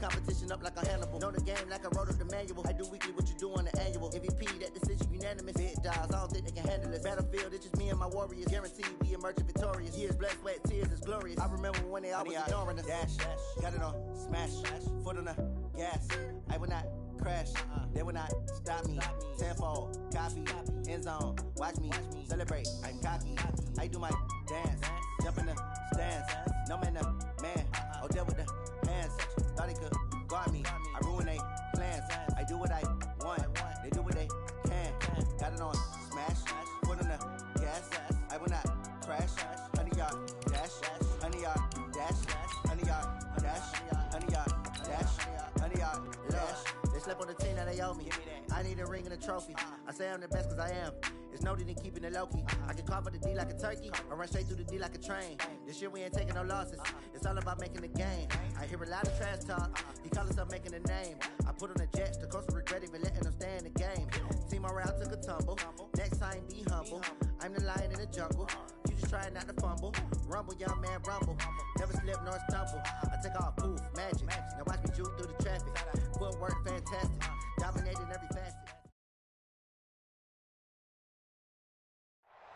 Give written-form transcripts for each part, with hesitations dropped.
competition up like a Hannibal. Know the game like I wrote up the manual. I do weekly what you do on the annual. MVP, that decision unanimous. Big dogs, I don't think they can handle it. Battlefield, it's just me and my warriors. Guaranteed we emerge victorious. Years, blood, sweat, tears is glorious. I remember when they always ignoring us. Dash, got it on, smash, foot on the gas. I will not crash, they will not stop me. Tenfold, copy, end zone, watch me celebrate. I'm cocky, I do my dance, jump in the stands. No man, man, oh deal with the hands. Thought he could guard me, I ruin they plans. I do what I want, they do what they can. Got it on, smash, foot on the gas. I will not crash, 100-yard dash, 100-yard dash, 100-yard dash, 100-yard dash, 100-yard dash. They slept on the team that they owe me. I need a ring and a trophy. I say I'm the best cause I am. It's noted in keeping it low-key. I can carve up the D like a turkey or run straight through the D like a train. This year we ain't taking no losses. It's all about making the game. I hear a lot of trash talk. He call himself making a name. I put on the Jets. The coach will regret even letting them stay in the game. Team morale took a tumble. Next time be humble. I'm the lion in the jungle. You just try not to fumble. Rumble, young man, rumble. Never slip nor stumble. I take off, poof, magic. Now watch me juke through the traffic. Footwork fantastic. Dominating every facet.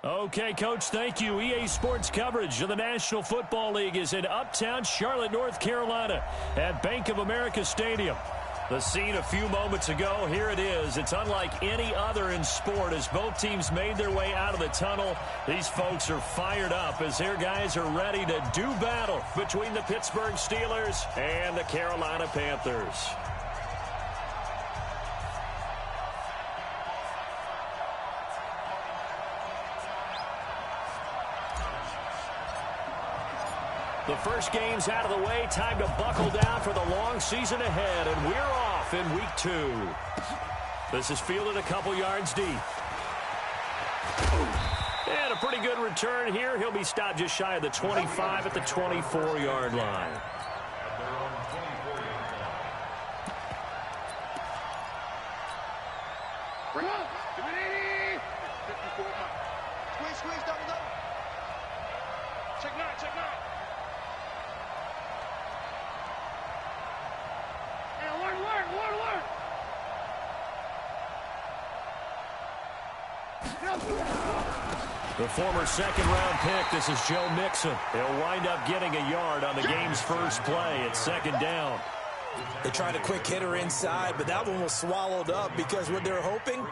Okay, Coach, thank you. EA Sports coverage of the National Football League is in uptown Charlotte, North Carolina at Bank of America Stadium. The scene a few moments ago, here it is. It's unlike any other in sport as both teams made their way out of the tunnel. These folks are fired up as their guys are ready to do battle between the Pittsburgh Steelers and the Carolina Panthers. The first game's out of the way. Time to buckle down for the long season ahead, and we're off in week 2. This is fielded a couple yards deep. And a pretty good return here. He'll be stopped just shy of the 25 at the 24-yard line. Bring up. 54. Squeeze, double. Check 9. Alert. The former second-round pick, this is Joe Mixon. He'll wind up getting a yard on the game's first play at second down. They tried a quick hitter inside, but that one was swallowed up because what they're hoping,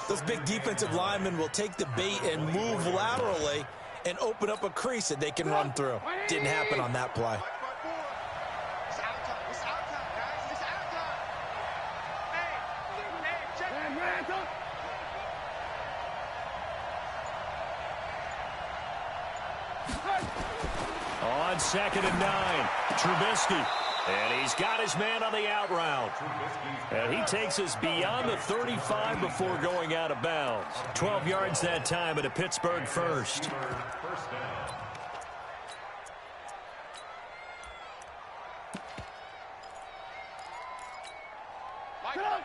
those big defensive linemen will take the bait and move laterally and open up a crease that they can run through. Didn't happen on that play. On 2nd and 9, Trubisky. And he's got his man on the out route. And he takes us beyond the 35 before going out of bounds. 12 yards that time at a Pittsburgh first.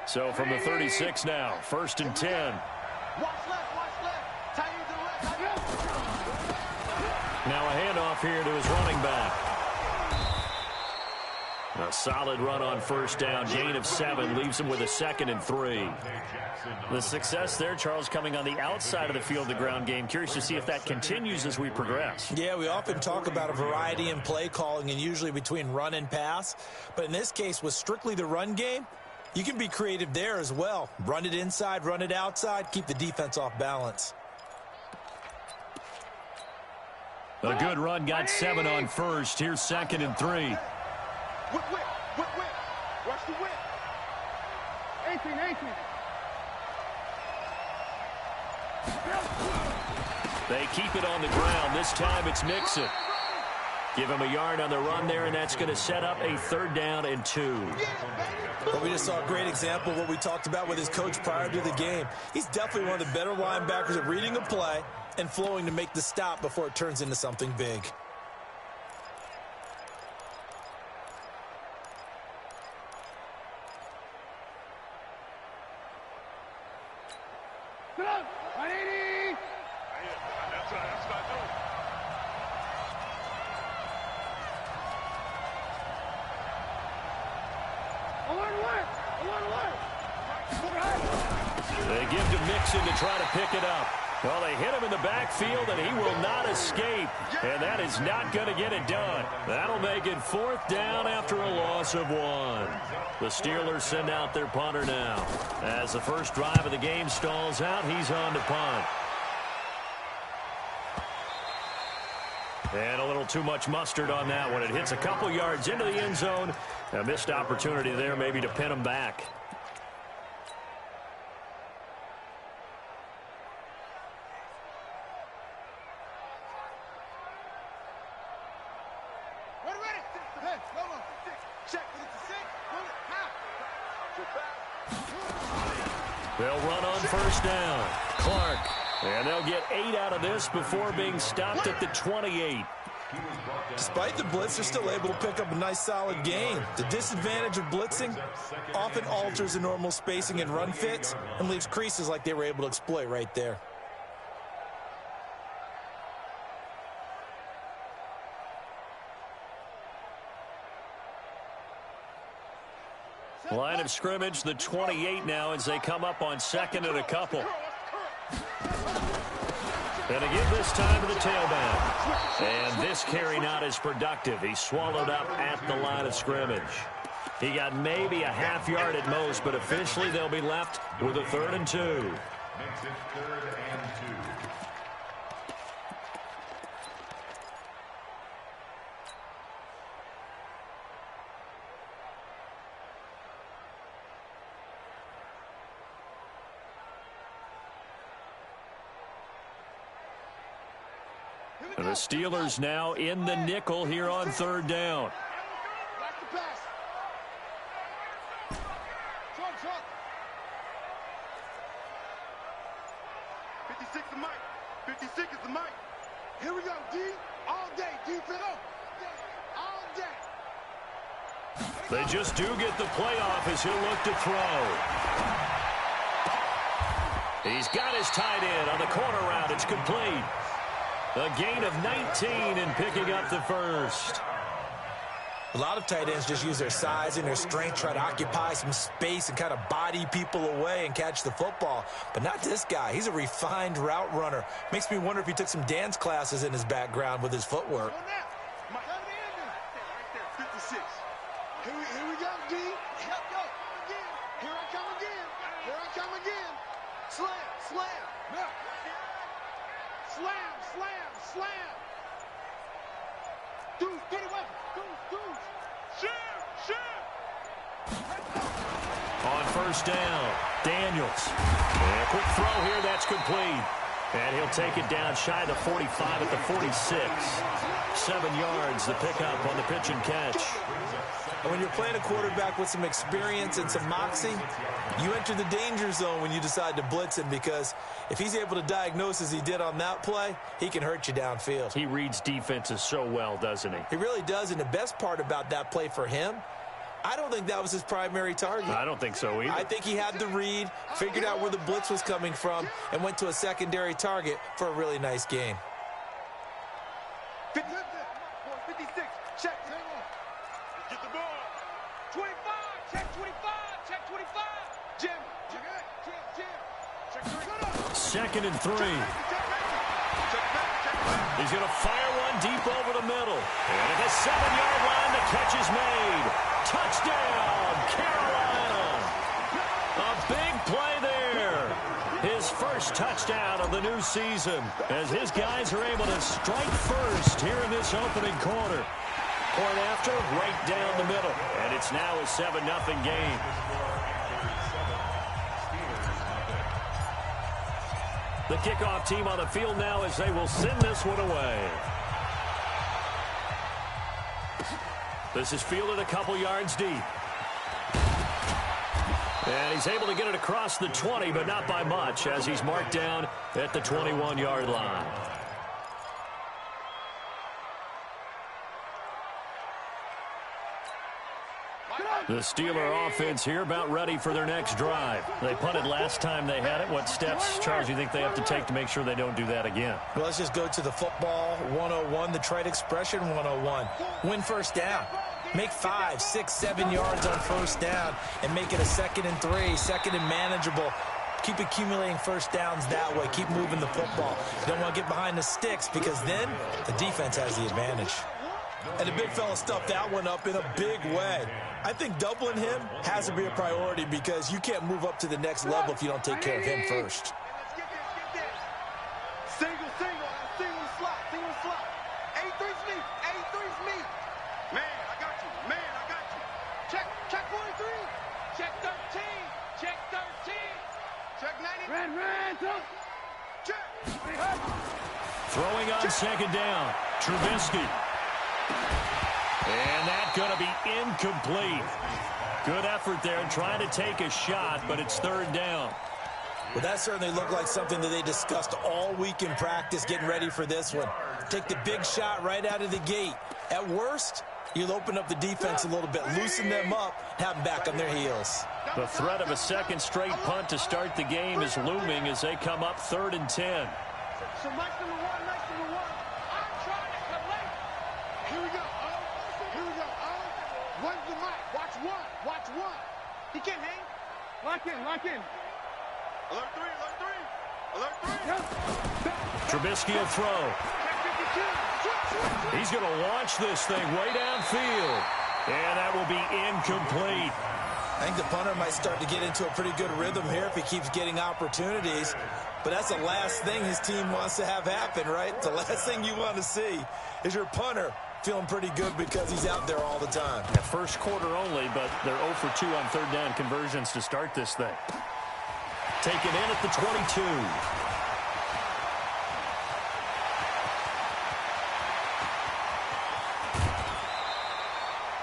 So from the 36 now, 1st and 10. Now a handoff here to his running back. A solid run on first down. Gain of 7 leaves him with a 2nd and 3. The success there, Charles, coming on the outside of the field, the ground game. Curious to see if that continues as we progress. Yeah, we often talk about a variety in play calling and usually between run and pass. But in this case, with strictly the run game, you can be creative there as well. Run it inside, run it outside, keep the defense off balance. A good run, got 7 on first. Here's 2nd and 3. Whip. Watch the whip. 18. They keep it on the ground. This time it's Mixon. Give him a yard on the run there, and that's going to set up a 3rd down and 2. Well, we just saw a great example of what we talked about with his coach prior to the game. He's definitely one of the better linebackers at reading a play and flowing to make the stop before it turns into something big. They give to Mixon to try to pick it up. Well, they hit him in the backfield, and he will not escape. And that is not going to get it done. That'll make it 4th down after a loss of 1. The Steelers send out their punter now. As the first drive of the game stalls out, he's on to punt. And a little too much mustard on that one. It hits a couple yards into the end zone. A missed opportunity there maybe to pin him back. They'll run on first down. Clark. And they'll get 8 out of this before being stopped at the 28. Despite the blitz, they're still able to pick up a nice solid gain. The disadvantage of blitzing often alters the normal spacing and run fits and leaves creases like they were able to exploit right there. Line of scrimmage, the 28 now as they come up on 2nd and a couple. And again this time to the tailback. And this carry not as productive. He's swallowed up at the line of scrimmage. He got maybe a half yard at most, but officially they'll be left with a 3rd and 2. Makes it 3rd and 2. The Steelers now in the nickel here on 3rd down. Back to pass. Trump. 56 is the mic. 56 is the mic. Here we go, D. All day, defense. All day. They just do get the playoff as he'll look to throw. He's got his tight end on the corner route. It's complete. A gain of 19 and picking up the first. A lot of tight ends just use their size and their strength, try to occupy some space and kind of body people away and catch the football. But not this guy. He's a refined route runner. Makes me wonder if he took some dance classes in his background with his footwork. Right there, 56. Here we go, D. Here I come again. Slam. Slam. Dude, get away. Dude. Share. On first down, Daniels. And a quick throw here, that's complete. And he'll take it down shy of the 45 at the 46. 7 yards, the pickup on the pitch and catch. And when you're playing a quarterback with some experience and some moxie, you enter the danger zone when you decide to blitz him, because if he's able to diagnose as he did on that play, he can hurt you downfield. He reads defenses so well, doesn't he? He really does, and the best part about that play for him, I don't think that was his primary target. I don't think so either. I think he had the read, figured out where the blitz was coming from, and went to a secondary target for a really nice gain. 56, check. Get the ball. 25, check 25. Jim. Check 3. 2nd and 3. He's going to fire one deep over the middle. And at the 7-yard line, the catch is made. Touchdown, Carolina. A big play there. His first touchdown of the new season as his guys are able to strike first here in this opening quarter. Point after, right down the middle. And it's now a 7-0 game. The kickoff team on the field now as they will send this one away. This is fielded a couple yards deep. And he's able to get it across the 20, but not by much, as he's marked down at the 21-yard line. The Steeler offense here about ready for their next drive. They punted last time they had it. What steps, Charles, do you think they have to take to make sure they don't do that again? Well, let's just go to the football 101, the trite expression 101. Win first down. Make 5, 6, 7 yards on first down and make it a 2nd and 3, 2nd and manageable. Keep accumulating first downs that way. Keep moving the football. You don't want to get behind the sticks because then the defense has the advantage. And the big fella stuffed that one up in a big way. I think doubling him has to be a priority because you can't move up to the next level if you don't take care of him first. Single slot. 83's me. 83's me. Man, I got you. Check 43. Check 13. Check 13. Check 90. Red, check. Throwing on second down. Trubisky. And that's going to be incomplete. Good effort there trying to take a shot, but it's 3rd down. Well, that certainly looked like something that they discussed all week in practice getting ready for this one. Take the big shot right out of the gate. At worst, you'll open up the defense a little bit, loosen them up, have them back on their heels. The threat of a second straight punt to start the game is looming as they come up 3rd and 10. So nice number one. I'm trying to collect. Here we go. One's the mic. Watch one. He can't hang. Lock in. Alert three. Trubisky will throw. He's going to launch this thing way downfield. And that will be incomplete. I think the punter might start to get into a pretty good rhythm here if he keeps getting opportunities. But that's the last thing his team wants to have happen, right? The last thing you want to see is your punter feeling pretty good because he's out there all the time. Yeah, first quarter only, but they're 0 for 2 on 3rd down conversions to start this thing. Taken in at the 22.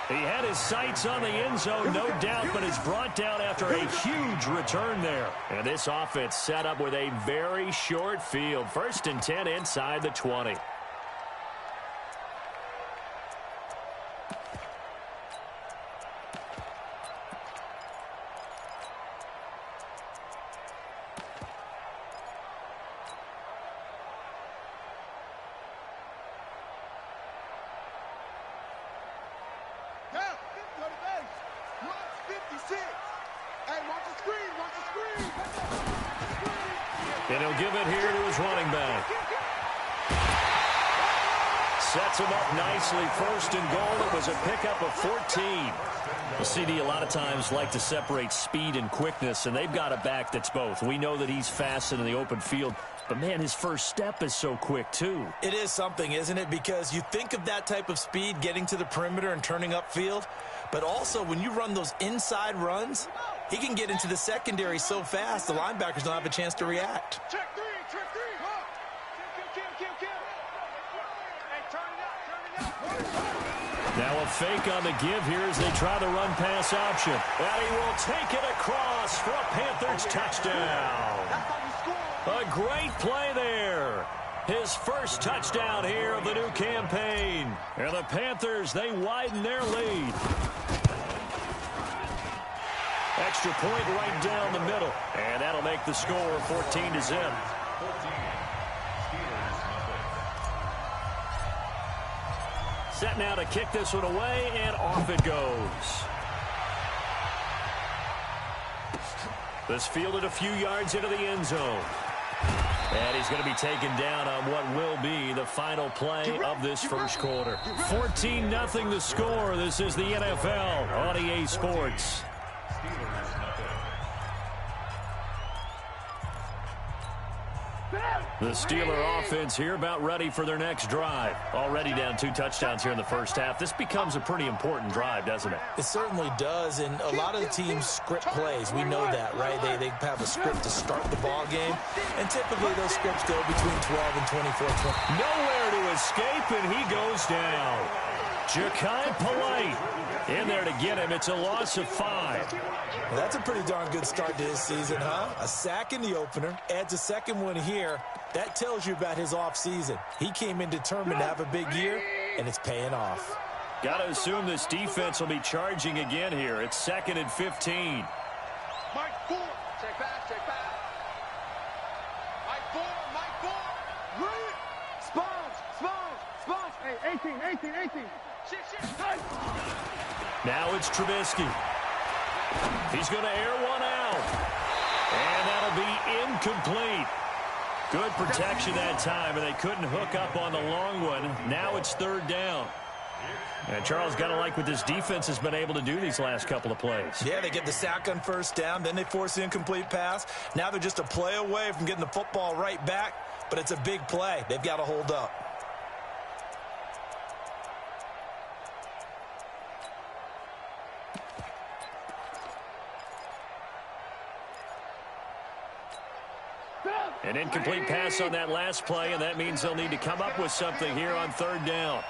He had his sights on the end zone, no doubt, but is brought down after a huge return there. And this offense set up with a very short field. 1st and 10 inside the 20. And he'll give it here to his running back. Sets him up nicely. 1st and goal. It was a pickup of 14. The CD a lot of times like to separate speed and quickness, and they've got a back that's both. We know that he's fast in the open field, but, man, his first step is so quick, too. It is something, isn't it? Because you think of that type of speed getting to the perimeter and turning upfield, but also when you run those inside runs, he can get into the secondary so fast the linebackers don't have a chance to react. Check three. Kill. Hey, turn it up. Now a fake on the give here as they try the run-pass option. And he will take it across for a Panthers touchdown. A great play there. His first touchdown here of the new campaign. And the Panthers, they widen their lead. Extra point right down the middle. And that'll make the score 14-0. Set now to kick this one away, and off it goes. This fielded a few yards into the end zone. And he's going to be taken down on what will be the final play of this first quarter. 14-0 the score. This is the NFL on EA Sports. The Steeler offense here about ready for their next drive. Already down 2 touchdowns here in the first half. This becomes a pretty important drive, doesn't it? It certainly does, and a lot of the teams script plays. We know that, right? They have a script to start the ball game, and typically those scripts go between 12 and 24. Nowhere to escape, and he goes down. Ja'Kai Polite in there to get him. It's a loss of 5. Well, that's a pretty darn good start to his season, huh? A sack in the opener, adds a second one here. That tells you about his offseason. He came in determined to have a big year, and it's paying off. Got to assume this defense will be charging again here. It's 2nd and 15. Mike 4. Check back. Mike 4. Read it. Sponge. Hey, 18. Now it's Trubisky. He's going to air one out. And that'll be incomplete. Good protection that time, and they couldn't hook up on the long one. Now it's third down. And Charles, got to like what this defense has been able to do these last couple of plays. Yeah, they get the sack on first down, then they force the incomplete pass. Now they're just a play away from getting the football right back, but it's a big play. They've got to hold up. An incomplete pass on that last play, and that means they'll need to come up with something here on third down.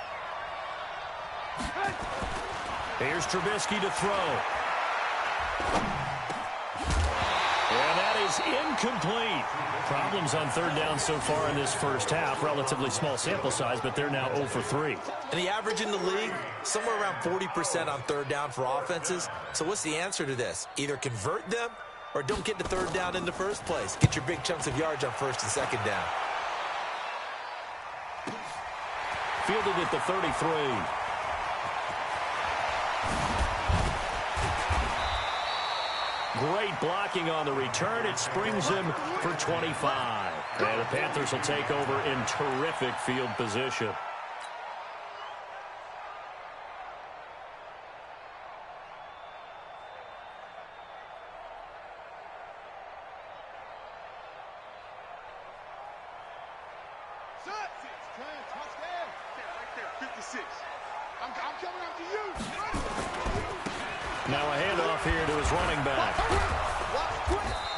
Here's Trubisky to throw. And that is incomplete. Problems on third down so far in this first half. Relatively small sample size, but they're now 0 for 3. And the average in the league, somewhere around 40% on third down for offenses. So what's the answer to this? Either convert them or don't get the third down in the first place. Get your big chunks of yards on first and second down. Fielded at the 33. Great blocking on the return. It springs him for 25. And the Panthers will take over in terrific field position. Now a handoff here to his running back.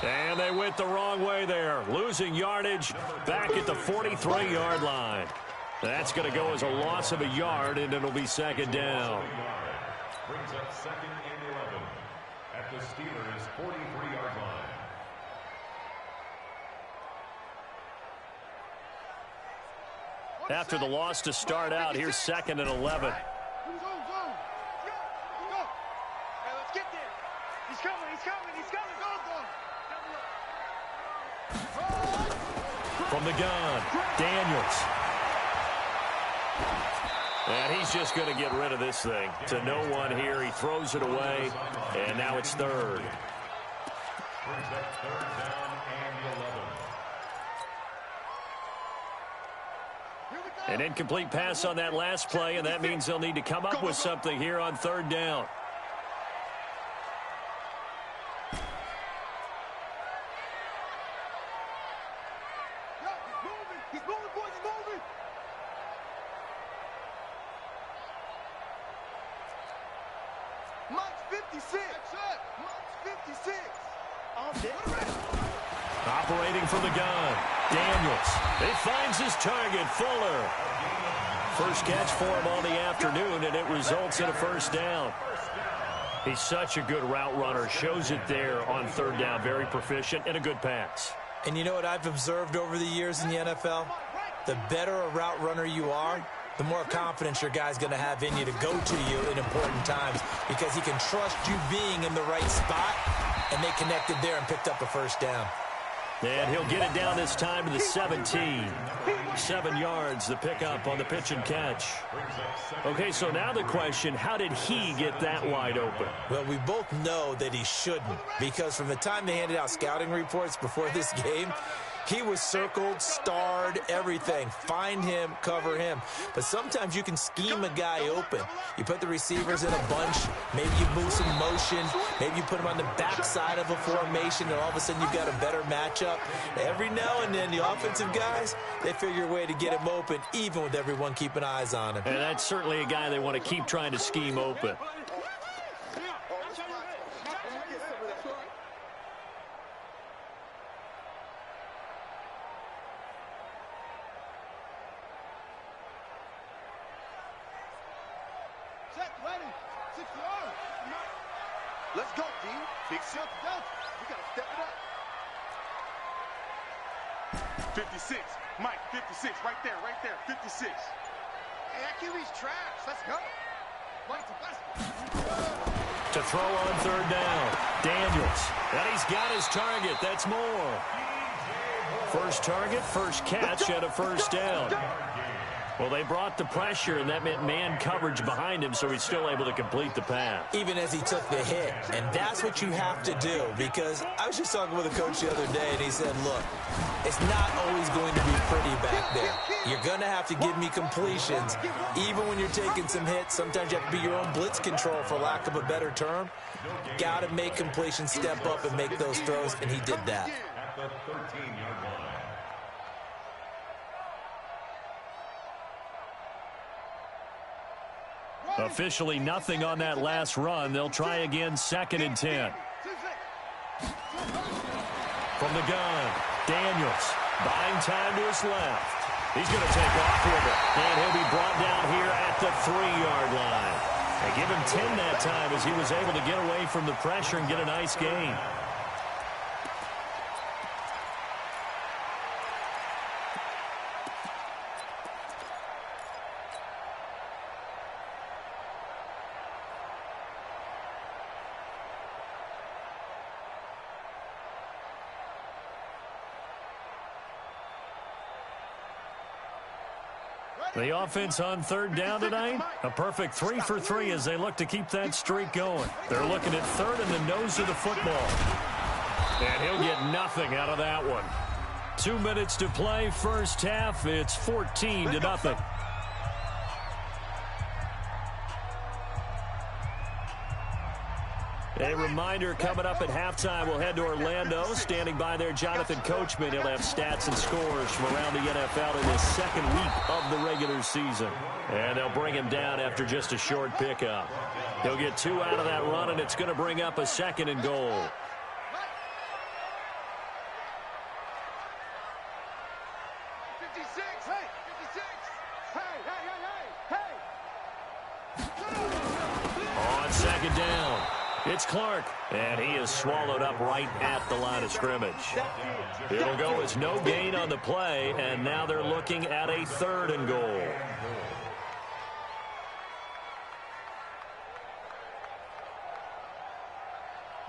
And they went the wrong way there. Losing yardage back at the 43-yard line. That's going to go as a loss of a yard, and it'll be second down. Brings up second and 11 at the Steelers' 43-yard line. After the loss to start out, here's second and 11. From the gun, Daniels. And he's just going to get rid of this thing. To no one here. He throws it away, and now it's third. Brings up third down and 11. An incomplete pass on that last play, and that means they'll need to come up with something here on third down. Operating from the gun, Daniels. He finds his target, Fuller. First catch for him on the afternoon, and it results in a first down. He's such a good route runner. Shows it there on third down. Very proficient and a good pass. And you know what I've observed over the years in the NFL? The better a route runner you are, the more confidence your guy's going to have in you to go to you in important times because he can trust you being in the right spot, and they connected there and picked up a first down. And he'll get it down this time to the 17. 7 yards, the pickup on the pitch and catch. Okay, so now the question, how did he get that wide open? Well, we both know that he shouldn't, because from the time they handed out scouting reports before this game, he was circled, starred, everything. Find him, cover him. But sometimes you can scheme a guy open. You put the receivers in a bunch. Maybe you move some motion. Maybe you put him on the backside of a formation, and all of a sudden you've got a better matchup. Every now and then, the offensive guys, they figure a way to get him open, even with everyone keeping eyes on him. And that's certainly a guy they want to keep trying to scheme open. Let's go, D. Fix it. We got to step it up. 56. Mike, 56. Right there, 56. Hey, that QB's trash. Let's go. To throw on third down, Daniels. And he's got his target. That's more. First target, first catch, and a first down. Well, they brought the pressure, and that meant man coverage behind him, so he's still able to complete the pass. Even as he took the hit. And that's what you have to do, because I was just talking with a coach the other day, and he said, look, it's not always going to be pretty back there. You're going to have to give me completions. Even when you're taking some hits, sometimes you have to be your own blitz control, for lack of a better term. Got to make completions, step up, and make those throws, and he did that. At the 13-yard line. Officially nothing on that last run. They'll try again, 2nd and 10. From the gun, Daniels buying time to his left. He's going to take off with it, and he'll be brought down here at the 3-yard line. They give him 10 that time as he was able to get away from the pressure and get a nice gain. The offense on 3rd down tonight, a perfect 3 for 3 as they look to keep that streak going. They're looking at 3rd in the nose of the football. And he'll get nothing out of that one. 2 minutes to play, first half. It's 14-0. A reminder, coming up at halftime, we'll head to Orlando. Standing by there, Jonathan Coachman. He'll have stats and scores from around the NFL in his 2nd week of the regular season. And they'll bring him down after just a short pickup. He'll get 2 out of that run, and it's going to bring up a 2nd and goal. On 2nd down. It's Clark, and he is swallowed up right at the line of scrimmage. It'll go as no gain on the play, and now they're looking at a 3rd and goal.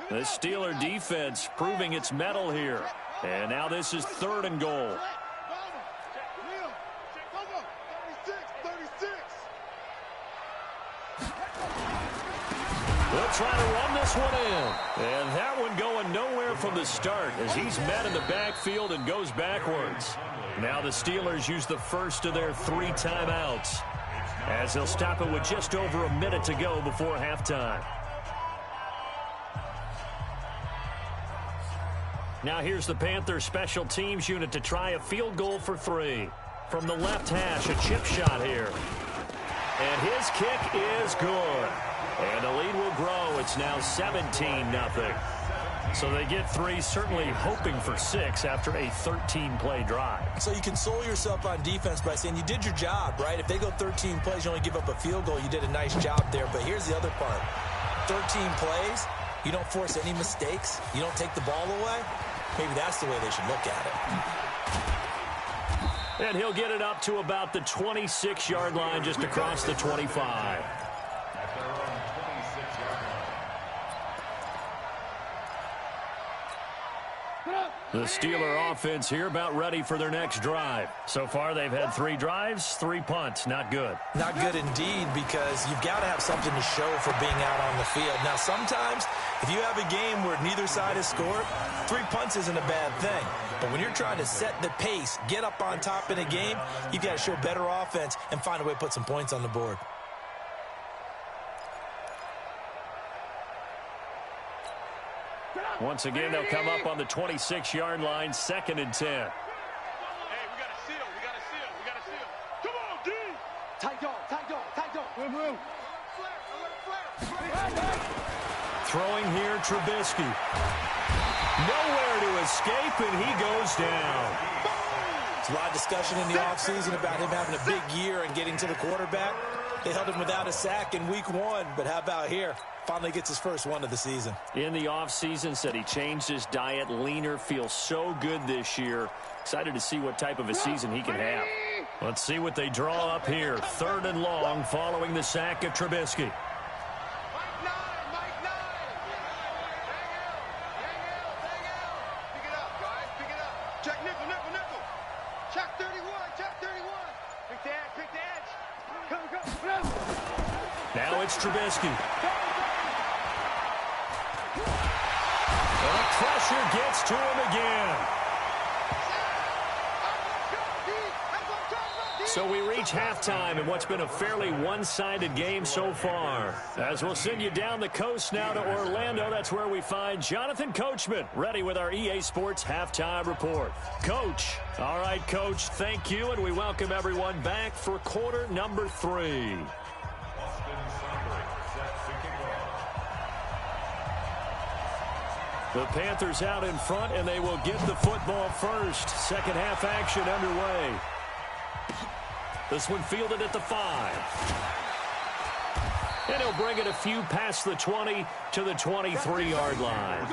The Steeler defense proving its mettle here, and now this is 3rd and goal. They'll try to run this one in. And that one going nowhere from the start as he's met in the backfield and goes backwards. Now the Steelers use the first of their 3 timeouts as they'll stop it with just over a minute to go before halftime. Now here's the Panthers special teams unit to try a field goal for 3. From the left hash, a chip shot here. And his kick is good. And the lead will grow. It's now 17-0. So they get 3, certainly hoping for 6 after a 13-play drive. So you console yourself on defense by saying you did your job, right? If they go 13 plays, you only give up a field goal. You did a nice job there. But here's the other part. 13 plays, you don't force any mistakes. You don't take the ball away. Maybe that's the way they should look at it. And he'll get it up to about the 26-yard line, just across the 25. The Steeler offense here about ready for their next drive. So far, they've had 3 drives, 3 punts. Not good. Not good indeed, because you've got to have something to show for being out on the field. Now, sometimes, if you have a game where neither side has scored, 3 punts isn't a bad thing. But when you're trying to set the pace, get up on top in a game, you've got to show better offense and find a way to put some points on the board. Once again, they'll come up on the 26-yard line, 2nd and 10. Hey, we got a seal. We got a seal. We got a seal. Come on, D. Tight dog, tight dog, tight dog. Move. Throwing here, Trubisky. Nowhere to escape, and he goes down. There's a lot of discussion in the offseason about him having a big year and getting to the quarterback. They held him without a sack in week 1, but how about here? Finally gets his first one of the season. In the offseason, said he changed his diet, leaner, feels so good this year. Excited to see what type of a season he can have. Let's see what they draw up here. 3rd and long following the sack of Trubisky. Mike 9. Pick it up, guys. Pick it up. Check nickel. Check 31. Now it's Trubisky. And the pressure gets to him again. So we reach halftime in what's been a fairly one-sided game so far. As we'll send you down the coast now to Orlando, that's where we find Jonathan Coachman, ready with our EA Sports Halftime Report. Coach. All right, Coach, thank you, and we welcome everyone back for quarter number 3. The Panthers out in front, and they will get the football first. Second half action underway. This one fielded at the 5. And he'll bring it a few past the 20 to the 23-yard line.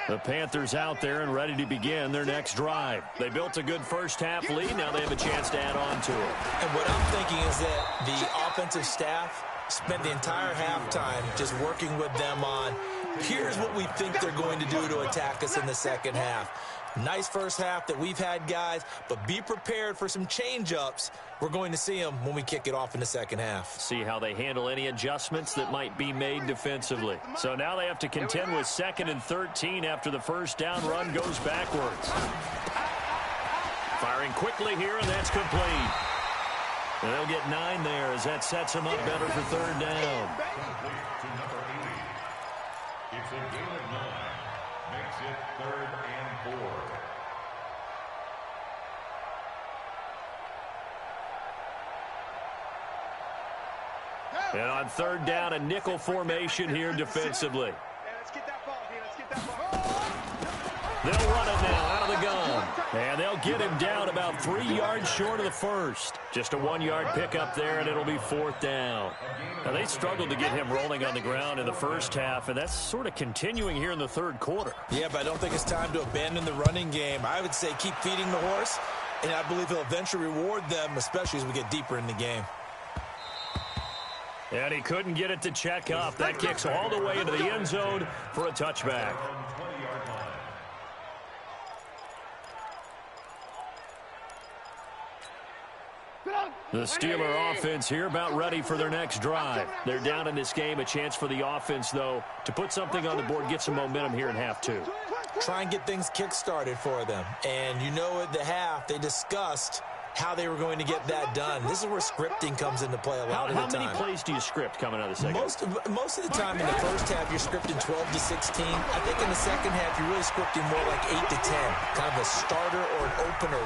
The Panthers out there and ready to begin their next drive. They built a good first-half lead. Now they have a chance to add on to it. And what I'm thinking is that the offensive staff spent the entire halftime just working with them on, here's what we think they're going to do to attack us in the second half. Nice first half that we've had, guys, but be prepared for some change-ups. We're going to see them when we kick it off in the second half. See how they handle any adjustments that might be made defensively. So now they have to contend with 2nd and 13 after the first down run goes backwards. Firing quickly here, and that's complete. And they'll get 9 there as that sets them up better for third down. It's a gain of 9. Makes it 3rd and 4. And on third down, a nickel formation here defensively. They'll run it now out of the gun. And they'll get him down about 3 yards short of the first. Just a 1-yard pickup there, and it'll be 4th down. Now, they struggled to get him rolling on the ground in the first half, and that's sort of continuing here in the third quarter. Yeah, but I don't think it's time to abandon the running game. I would say keep feeding the horse, and I believe he'll eventually reward them, especially as we get deeper in the game. And he couldn't get it to check up. That kicks all the way into the end zone for a touchback. The Steeler offense here about ready for their next drive. They're down in this game. A chance for the offense, though, to put something on the board, get some momentum here in half 2. Try and get things kick-started for them. And you know at the half, they discussed how they were going to get that done. This is where scripting comes into play a lot of the time. How many plays do you script coming out of the second? Most of the time in the first half, you're scripting 12 to 16. I think in the second half, you're really scripting more like 8 to 10. Kind of a starter or an opener,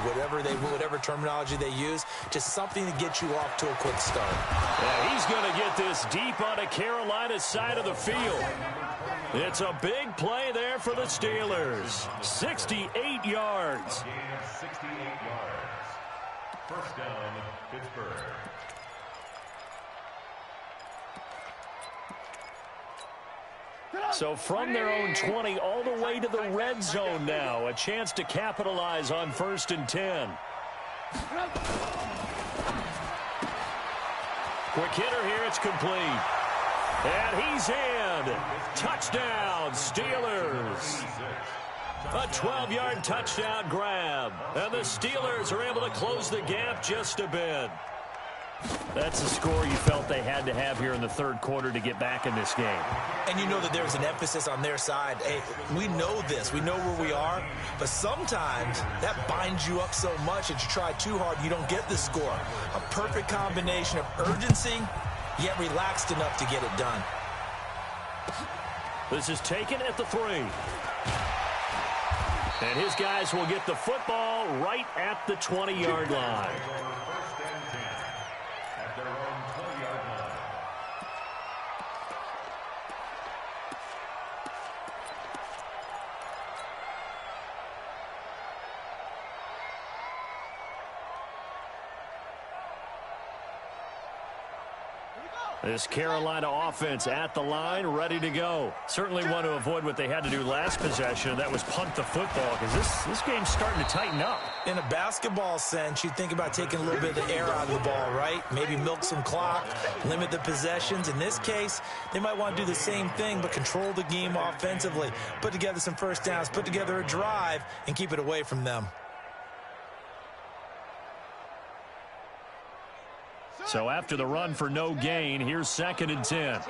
whatever terminology they use. Just something to get you off to a quick start. Yeah, he's going to get this deep on the Carolina side of the field. It's a big play there for the Steelers. 68 yards. Gain of 68 yards. First down, Pittsburgh. So from their own 20 all the way to the red zone now. A chance to capitalize on 1st and 10. Quick hitter here. It's complete. And he's in. Touchdown, Steelers. A 12-yard touchdown grab. And the Steelers are able to close the gap just a bit. That's the score you felt they had to have here in the third quarter to get back in this game. And you know that there's an emphasis on their side. Hey, we know this. We know where we are. But sometimes that binds you up so much that you try too hard, you don't get the score. A perfect combination of urgency, yet relaxed enough to get it done. This is taken at the 3. And his guys will get the football right at the 20-yard line. First and 10 at their own 20-yard line. This Carolina offense at the line, ready to go. Certainly want to avoid what they had to do last possession, and that was punt the football, because this game's starting to tighten up. In a basketball sense, you think about taking a little bit of the air out of the ball, right? Maybe milk some clock, limit the possessions. In this case, they might want to do the same thing, but control the game offensively. Put together some first downs, put together a drive, and keep it away from them. So after the run for no gain, here's 2nd and 10.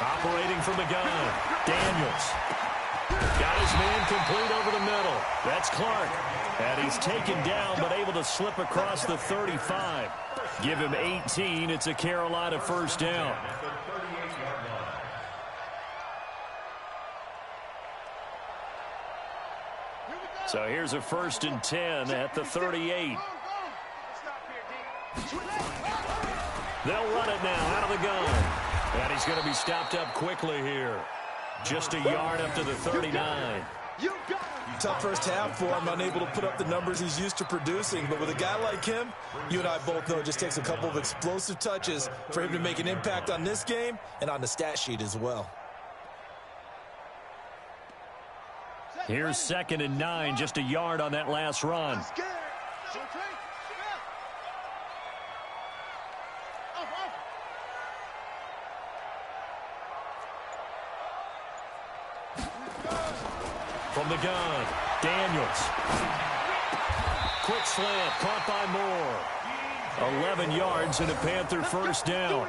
Operating from the gun, Daniels. Got his man complete over the middle. That's Clark. And he's taken down, but able to slip across the 35. Give him 18. It's a Carolina first down. So here's a 1st and 10 at the 38. They'll run it now out of the gun. And he's going to be stopped up quickly here. Just a yard up to the 39. Tough first half for him, unable to put up the numbers he's used to producing. But with a guy like him, you and I both know it just takes a couple of explosive touches for him to make an impact on this game and on the stat sheet as well. Here's 2nd and 9, just a yard on that last run. From the gun, Daniels. Quick slant, caught by Moore. 11 yards and a Panther first down.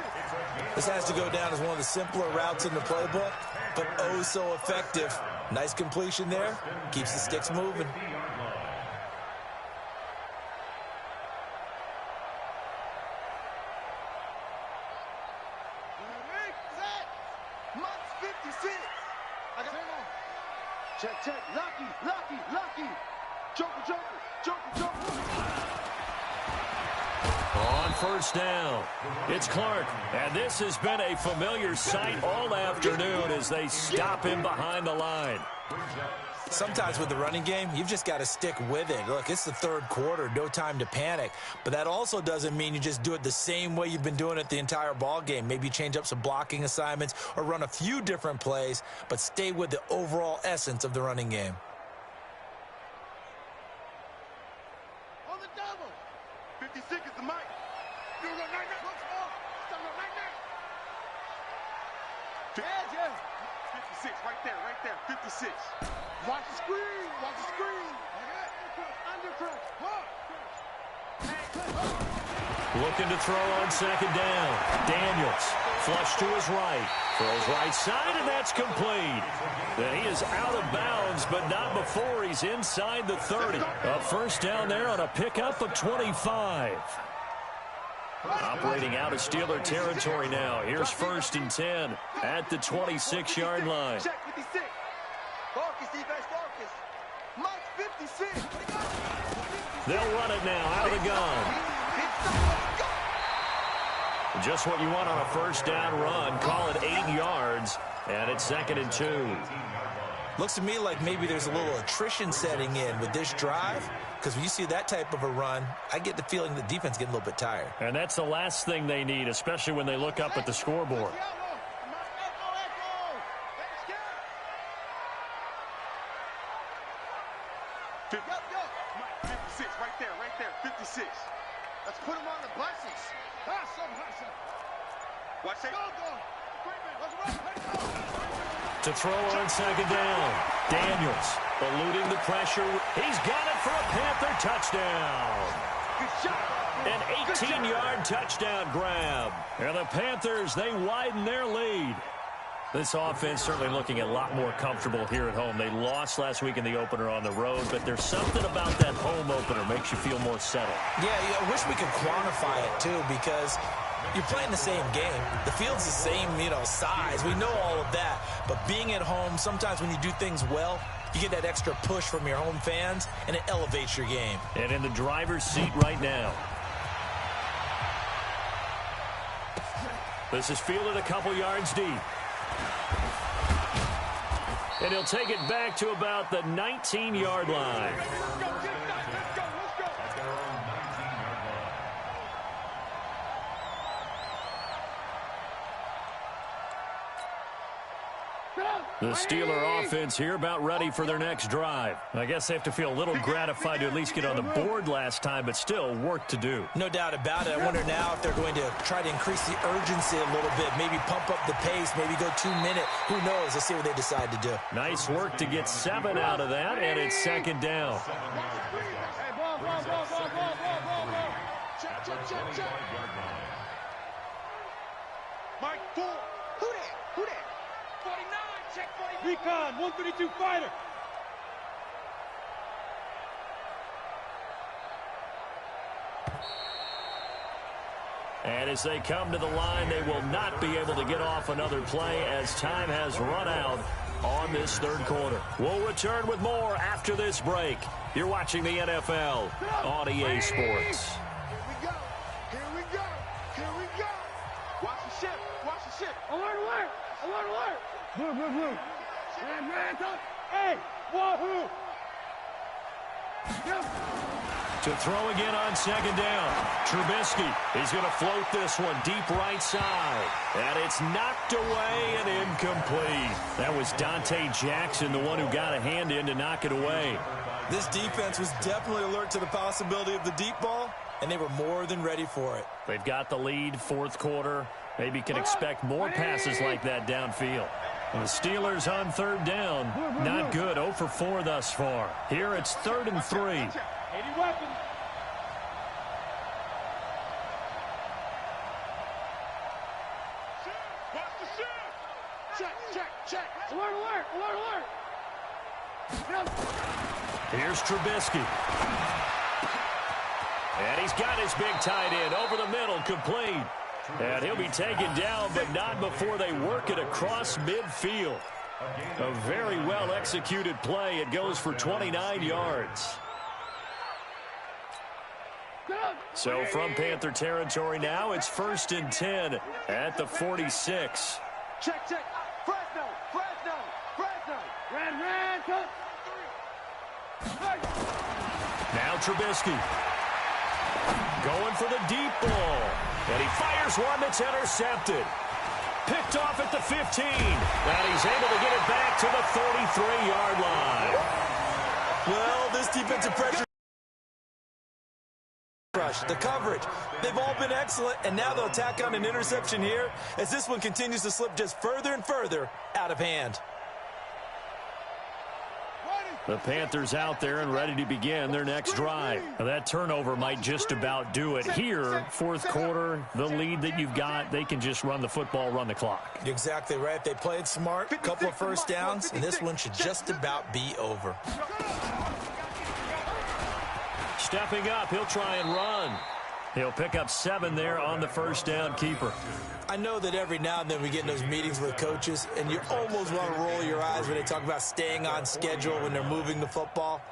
This has to go down as one of the simpler routes in the playbook, but oh so effective. Nice completion there. Keeps the sticks moving. Check. Lucky. Joker. On first down, it's Clark. And this has been a familiar sight all afternoon as they stop him behind the line. Sometimes with the running game, you've just got to stick with it. Look, it's the third quarter, no time to panic. But that also doesn't mean you just do it the same way you've been doing it the entire ball game. Maybe change up some blocking assignments or run a few different plays, but stay with the overall essence of the running game. On the double. 56 is the mic. You go right now. Stop right now. Yeah. 56, right there. 56. Watch the screen. Looking to throw on 2nd down. Daniels, flush to his right. Throws right side, and that's complete. Then he is out of bounds, but not before he's inside the 30. A first down there on a pickup of 25. Operating out of Steeler territory now. Here's 1st and 10 at the 26-yard line. Check 56. Focus, defense, focus. Mike 56. They'll run it now out of the gun. Just what you want on a first down run. Call it 8 yards, and it's 2nd and 2. Looks to me like maybe there's a little attrition setting in with this drive, because when you see that type of a run, I get the feeling the defense getting a little bit tired. And that's the last thing they need, especially when they look up at the scoreboard. Yo. 56, right there. 56. Let's put him on the buses. Watch it. To throw on 2nd down. Daniels eluding the pressure. He's got it for a Panther touchdown. An 18-yard touchdown grab. And the Panthers, they widen their lead. This offense certainly looking a lot more comfortable here at home. They lost last week in the opener on the road, but there's something about that home opener makes you feel more settled. Yeah, I wish we could quantify it, too, because you're playing the same game. The field's the same, size. We know all of that. But being at home, sometimes when you do things well, you get that extra push from your home fans, and it elevates your game. And in the driver's seat right now. This is fielded a couple yards deep. and he'll take it back to about the 19-yard line. The Steeler offense here about ready for their next drive. I guess they have to feel a little gratified to at least get on the board last time, but still work to do. No doubt about it. I wonder now if they're going to try to increase the urgency a little bit, maybe pump up the pace, maybe go 2 minute. Who knows? Let's see what they decide to do. Nice work to get 7 out of that, and it's second down. Mike, 4. Who that? Who that? 49, check 49. Recon, 132 fighter. And as they come to the line, they will not be able to get off another play as time has run out on this third quarter. We'll return with more after this break. You're watching the NFL on EA Sports. Here we go. Here we go. Here we go. Watch the ship. Watch the ship. Alert, alert. Alert, alert. Blue, blue, blue. Man, up. Hey, wahoo. To throw again on second down. Trubisky is going to float this one deep right side. And it's knocked away and incomplete. That was Dante Jackson, the one who got a hand in to knock it away. This defense was definitely alert to the possibility of the deep ball, and they were more than ready for it. They've got the lead, fourth quarter. Maybe can expect more passes like that downfield. And the Steelers on third down. Not good. 0 for 4 thus far. Here it's 3rd and 3. 80 weapons. Watch the ship. Check, check, check. Alert, alert, alert, alert. Here's Trubisky. And he's got his big tight end over the middle, complete. And he'll be taken down, but not before they work it across midfield. A very well-executed play. It goes for 29 yards. So from Panther territory now, it's 1st and 10 at the 46. Check, check. Fresno, Fresno, Fresno. Red, cut. Now Trubisky. Going for the deep ball. And he fires one that's intercepted. Picked off at the 15. And he's able to get it back to the 33-yard line. Well, this defensive pressure rush, the coverage, they've all been excellent, and now they'll tack on an interception here as this one continues to slip just further and further out of hand. The Panthers out there and ready to begin their next drive. Now that turnover might just about do it. Here, fourth quarter, the lead that you've got, they can just run the football, run the clock. You're exactly right. They played smart, a couple of first downs, and this one should just about be over. Stepping up, he'll try and run. He'll pick up 7 there on the first down keeper. I know that every now and then we get in those meetings with coaches, and you almost want to roll your eyes when they talk about staying on schedule when they're moving the football.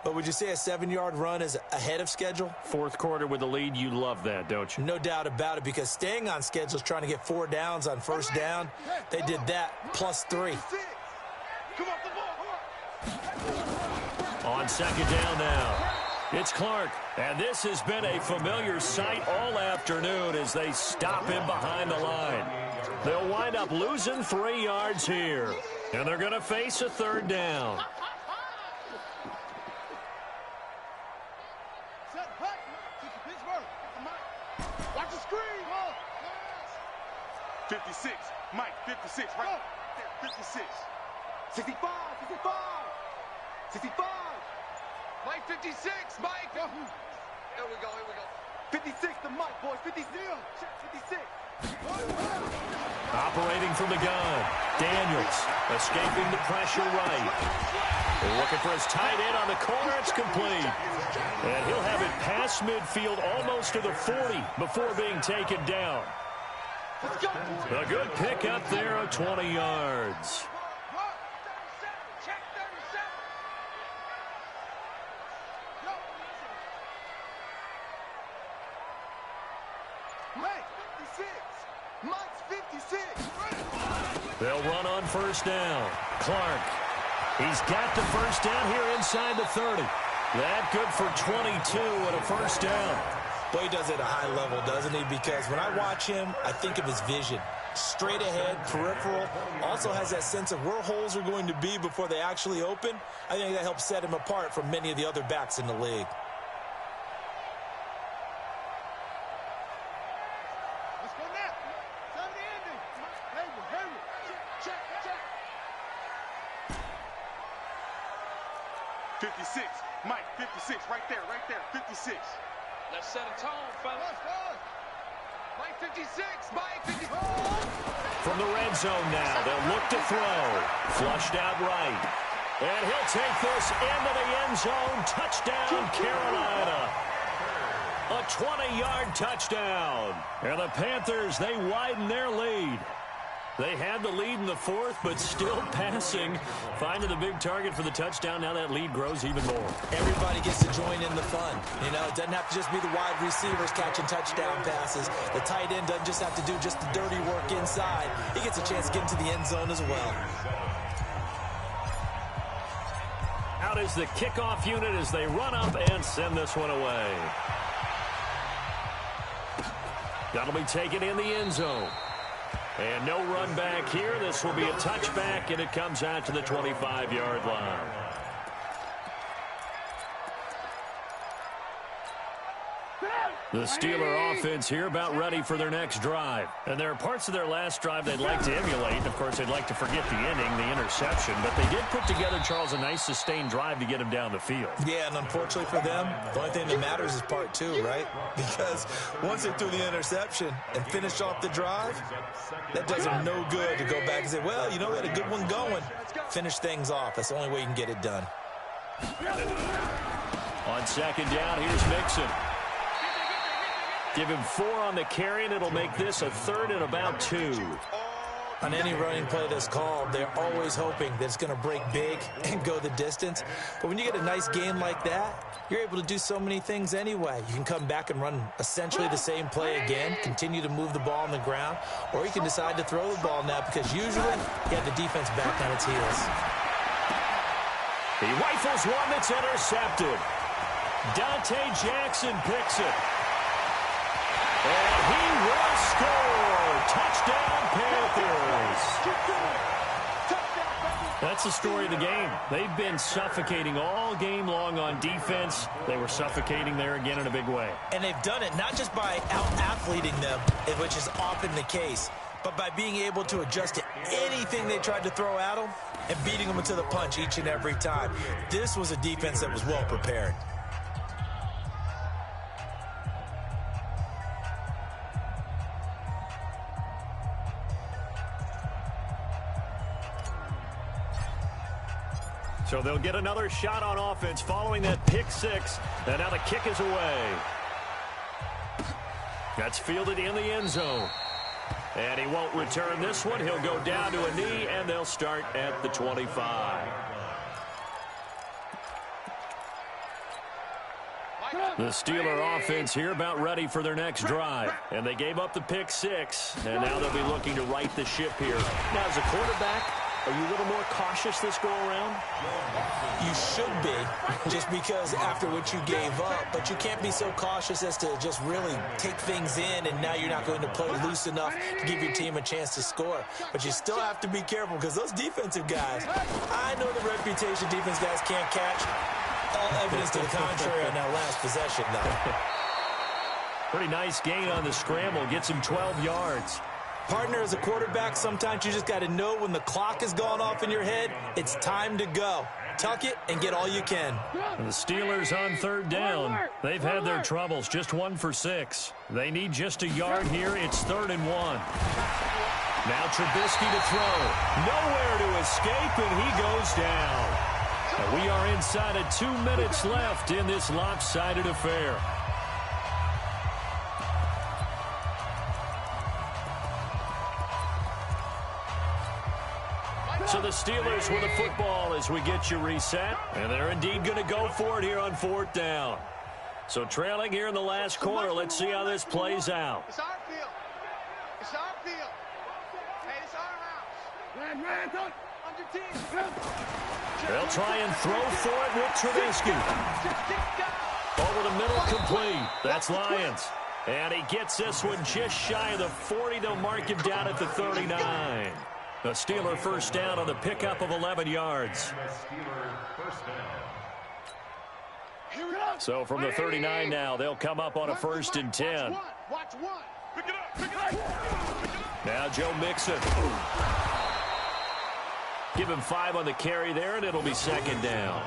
But would you say a 7-yard run is ahead of schedule? Fourth quarter with the lead, you love that, don't you? No doubt about it, because staying on schedule is trying to get 4 downs on first down. They did that, plus 3. On second down now. It's Clark, and this has been a familiar sight all afternoon as they stop him behind the line. They'll wind up losing 3 yards here, and they're going to face a third down. Watch the screen. 56, Mike, 56, right there, 56. 65, 65, 65. Mike, 56, Mike. Here we go, here we go. 56 to Mike, boys, 56. 56. Operating from the gun, Daniels escaping the pressure right. Looking for his tight end on the corner, it's complete. And he'll have it past midfield almost to the 40 before being taken down. A good pickup there of 20 yards. They'll run on first down. Clark He's got the first down here inside the 30. That good for 22 and a first down. Boy, he does it at a high level, doesn't he? Because when I watch him, I think of his vision. Straight ahead, peripheral, also has that sense of where holes are going to be before they actually open. I think that helps set him apart from many of the other backs in the league. Let's go now. Time to end it. Hurry. Check. 56. Mike, 56. Right there. 56. Let's set a tone, fellas. Mike 56. Mike 56. From the red zone now, they'll look to throw. Flushed out right. And he'll take this into the end zone. Touchdown, Carolina. A 20-yard touchdown. And the Panthers, they widen their lead. They had the lead in the fourth, but still passing. Finding the big target for the touchdown. Now that lead grows even more. Everybody gets to join in the fun. You know, it doesn't have to just be the wide receivers catching touchdown passes. The tight end doesn't just have to do just the dirty work inside. He gets a chance to get into the end zone as well. Out is the kickoff unit as they run up and send this one away. That'll be taken in the end zone. And no run back here. This will be a touchback, and it comes out to the 25-yard line. The Steeler offense here about ready for their next drive. And there are parts of their last drive they'd like to emulate. Of course, they'd like to forget the ending, the interception. But they did put together, Charles, a nice sustained drive to get him down the field. Yeah, and unfortunately for them, the only thing that matters is part two, right? Because once they threw the interception and finished off the drive, that does them no good to go back and say, well, you know, we had a good one going. Finish things off. That's the only way you can get it done. On second down, here's Mixon. Give him 4 on the carry, and it'll make this a 3rd and about 2. On any running play that's called, they're always hoping that it's going to break big and go the distance. But when you get a nice game like that, you're able to do so many things anyway. You can come back and run essentially the same play again, continue to move the ball on the ground, or you can decide to throw the ball now because usually you have the defense back on its heels. He rifles one that's intercepted. Dante Jackson picks it. And he will score. Touchdown, Panthers. That's the story of the game. They've been suffocating all game long on defense. They were suffocating there again in a big way. And they've done it not just by out-athleting them, which is often the case, but by being able to adjust to anything they tried to throw at them and beating them into the punch each and every time. This was a defense that was well prepared. So they'll get another shot on offense following that pick 6. And now the kick is away. That's fielded in the end zone. And he won't return this one. He'll go down to a knee, and they'll start at the 25. The Steeler offense here about ready for their next drive. And they gave up the pick 6. And now they'll be looking to right the ship here. Now, as a quarterback, are you a little more cautious this go-around? You should be, just because after what you gave up. But you can't be so cautious as to just really take things in, and now you're not going to play loose enough to give your team a chance to score. But you still have to be careful because those defensive guys, I know the reputation defense guys can't catch. All evidence to the contrary on that last possession, though. Pretty nice gain on the scramble. Gets him 12 yards. Partner, as a quarterback, sometimes you just got to know when the clock has gone off in your head, it's time to go. Tuck it and get all you can. The Steelers on 3rd down. They've had their troubles, just 1 for 6. They need just a yard here. It's 3rd and 1. Now Trubisky to throw. Nowhere to escape, and he goes down. And we are inside of 2 minutes left in this lopsided affair. So the Steelers with the football as we get you reset. And they're indeed going to go for it here on 4th down. So trailing here in the last quarter. Let's see how this plays out. It's our field. It's our field. Hey, it's our house. They'll try and throw for it with Trubisky. Over the middle, complete. That's Lions. And he gets this one just shy of the 40. They'll mark him down at the 39. The Steeler first down on the pickup of 11 yards. So from the 39 now, they'll come up on a 1st and 10. Watch one. Pick it up. Pick it up. Now Joe Mixon. Give him 5 on the carry there, and it'll be 2nd down.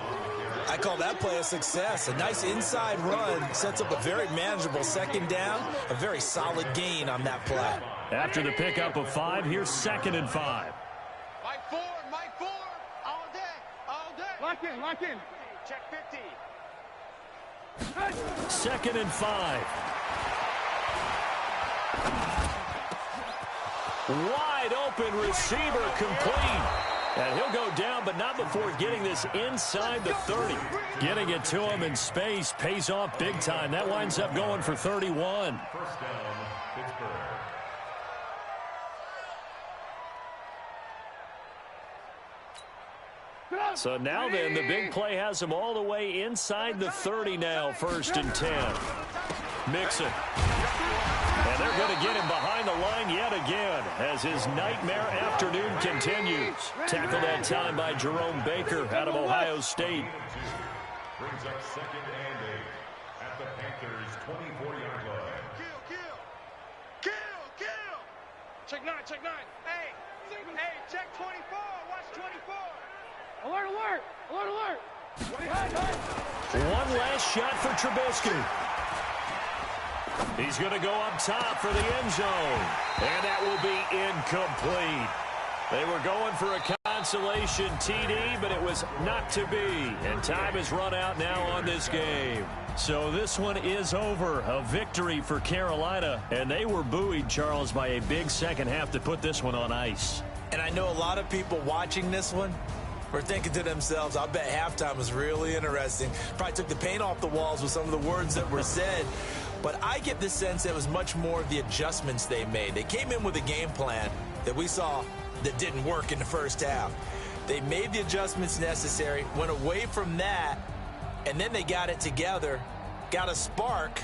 I call that play a success. A nice inside run sets up a very manageable 2nd down. A very solid gain on that play. After the pickup of 5, here's 2nd and 5. Mike 4. All day. Lock in. Check 50. 2nd and 5. Wide open receiver, complete. And he'll go down, but not before getting this inside the 30. Getting it to him in space pays off big time. That winds up going for 31. First down, Pittsburgh. So now then, the big play has him all the way inside the 30 now, 1st and 10. Mixon. And they're going to get him behind the line yet again as his nightmare afternoon continues. Tackled that time by Jerome Baker out of Ohio State. Brings up 2nd and 8 at the Panthers' 24-yard line. Kill. Check 9. Hey, check 24. Watch 24. Alert. One last shot for Trubisky. He's going to go up top for the end zone. And that will be incomplete. They were going for a consolation TD, but it was not to be. And time has run out now on this game. So this one is over. A victory for Carolina. And they were buoyed, Charles, by a big second half to put this one on ice. And I know a lot of people watching this one were thinking to themselves, I bet halftime was really interesting. Probably took the paint off the walls with some of the words that were said. But I get the sense it was much more of the adjustments they made. They came in with a game plan that we saw that didn't work in the first half. They made the adjustments necessary, went away from that, and then they got it together, got a spark,